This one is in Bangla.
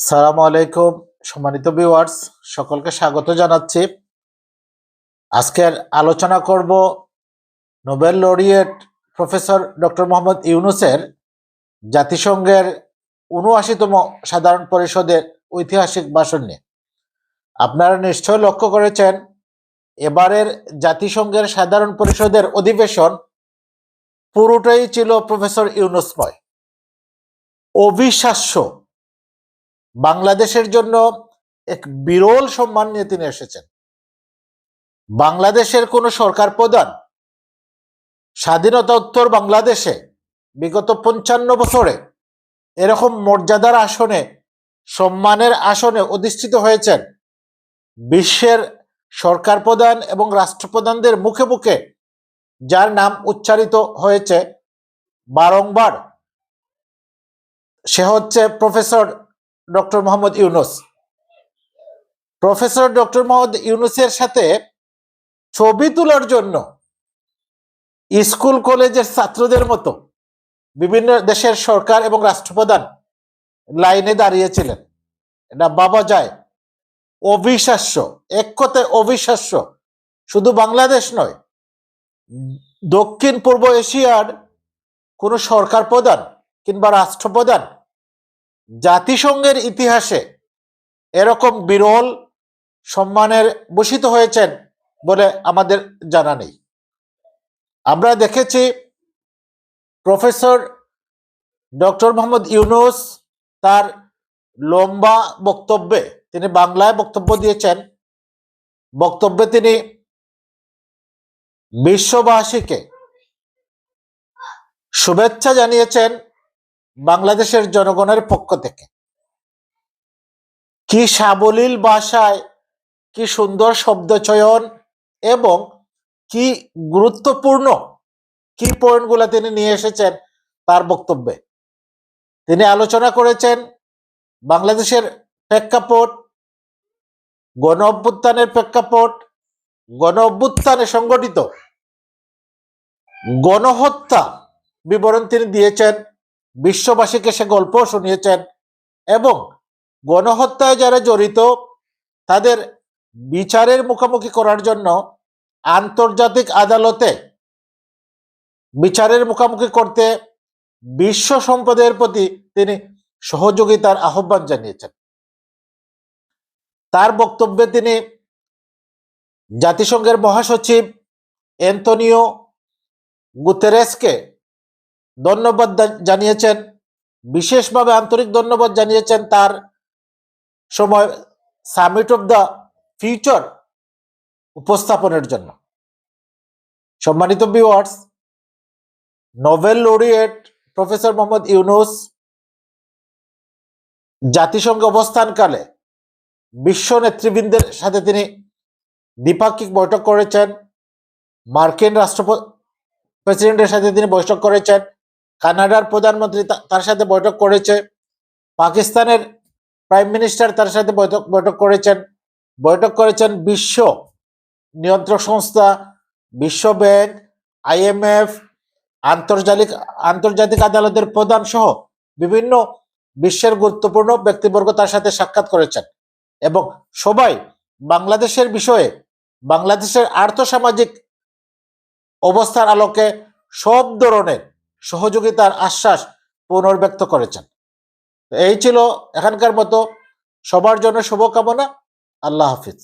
সালামু আলাইকুম সম্মানিত ভিউয়ার্স, সকলকে স্বাগত জানাচ্ছি। আজকের আলোচনা করব Nobel laureate professor doctor Mohammad ইউনূসের জাতিসংঘের ৭৯তম সাধারণ পরিষদের ঐতিহাসিক ভাষণ নিয়ে। আপনারা নিশ্চয় লক্ষ্য করেছেন, এবারের জাতিসংঘের সাধারণ পরিষদের অধিবেশন পুরোটাই ছিল প্রফেসর ইউনূসময়। অবিশ্বাস্য, বাংলাদেশের জন্য এক বিরল সম্মান নিয়ে তিনি এসেছেন। বাংলাদেশের কোন সরকার প্রধান স্বাধীনতোত্তর বাংলাদেশে বিগত ৫৫ বছরে এরকম মর্যাদার আসনে, সম্মানের আসনে অধিষ্ঠিত হয়েছেন। বিশ্বের সরকার প্রধান এবং রাষ্ট্রপ্রধানদের মুখে মুখে যার নাম উচ্চারিত হয়েছে বারংবার, সে হচ্ছে professor doctor Mohammad Yunus. Professor doctor Mohammad ইউনূসের সাথে ছবি তোলার জন্য স্কুল কলেজের ছাত্রদের মতো বিভিন্ন দেশের সরকার এবং রাষ্ট্রপ্রধান লাইনে দাঁড়িয়েছিলেন। এটা ভাবা যায়, অবিশ্বাস্য, এক কথায় অবিশ্বাস্য। শুধু বাংলাদেশ নয়, দক্ষিণ পূর্ব এশিয়ার কোনো সরকার প্রধান কিংবা রাষ্ট্রপ্রধান জাতিসংঘের ইতিহাসে এরকম বিরল সম্মানের ভূষিত হয়েছেন বলে আমাদের জানা নেই। আমরা দেখেছি প্রফেসর ডক্টর মোহাম্মদ ইউনূস তার লম্বা বক্তব্যে, তিনি বাংলায় বক্তব্য দিয়েছেন, বক্তব্যে তিনি বিশ্ববাসীকে শুভেচ্ছা জানিয়েছেন বাংলাদেশের জনগণের পক্ষ থেকে। কি সাবলীল ভাষায়, কি সুন্দর শব্দচয়ন এবং কি গুরুত্বপূর্ণ কি পয়েন্টগুলো তিনি নিয়ে এসেছেন তার বক্তব্যে। তিনি আলোচনা করেছেন বাংলাদেশের প্রেক্ষাপট, গণ অভ্যুত্থানের প্রেক্ষাপট, গণ অভ্যুত্থানে সংগঠিত গণহত্যা বিবরণ তিনি দিয়েছেন, বিশ্ববাসীকে সে গল্প শুনিয়েছেন এবং গণহত্যায় যারা জড়িত তাদের বিচারের মুখোমুখি করার জন্য আন্তর্জাতিক আদালতে বিচারের মুখোমুখি করতে বিশ্ব সম্প্রদায়ের প্রতি তিনি সহযোগিতার আহ্বান জানিয়েছেন। তার বক্তব্যে তিনি জাতিসংঘের মহাসচিব অ্যান্তোনিও গুতেরেসকে ধন্যবাদ জানিয়েছেন, বিশেষভাবে আন্তরিক ধন্যবাদ জানিয়েছেন তার সময় সামিট অফ দ্য ফিউচার উপস্থাপনের জন্য। সম্মানিত viewers, Nobel laureate professor Mohammad Yunus জাতিসংঘে অবস্থানকালে বিশ্ব নেতৃবৃন্দের সাথে তিনি দ্বিপাক্ষিক বৈঠক করেছেন, মার্কিন প্রেসিডেন্টের সাথে তিনি বৈঠক করেছেন, কানাডার প্রধানমন্ত্রী তার সাথে বৈঠক করেছে, পাকিস্তানের প্রাইম মিনিস্টার তার সাথে বৈঠক করেছেন বিশ্ব নিয়ন্ত্রক সংস্থা, বিশ্ব ব্যাংক, IMF, আন্তর্জাতিক আদালতের প্রধান সহ বিভিন্ন বিশ্বের গুরুত্বপূর্ণ ব্যক্তিবর্গ তার সাথে সাক্ষাৎ করেছেন এবং সবাই বাংলাদেশের বিষয়ে, বাংলাদেশের আর্থসামাজিক অবস্থার আলোকে সব ধরনের সহযোগিতার আশ্বাস পুনর্ব্যক্ত করেছেন। এই ছিল এখানকার মতো। সবার জন্য শুভকামনা। আল্লাহ হাফিজ।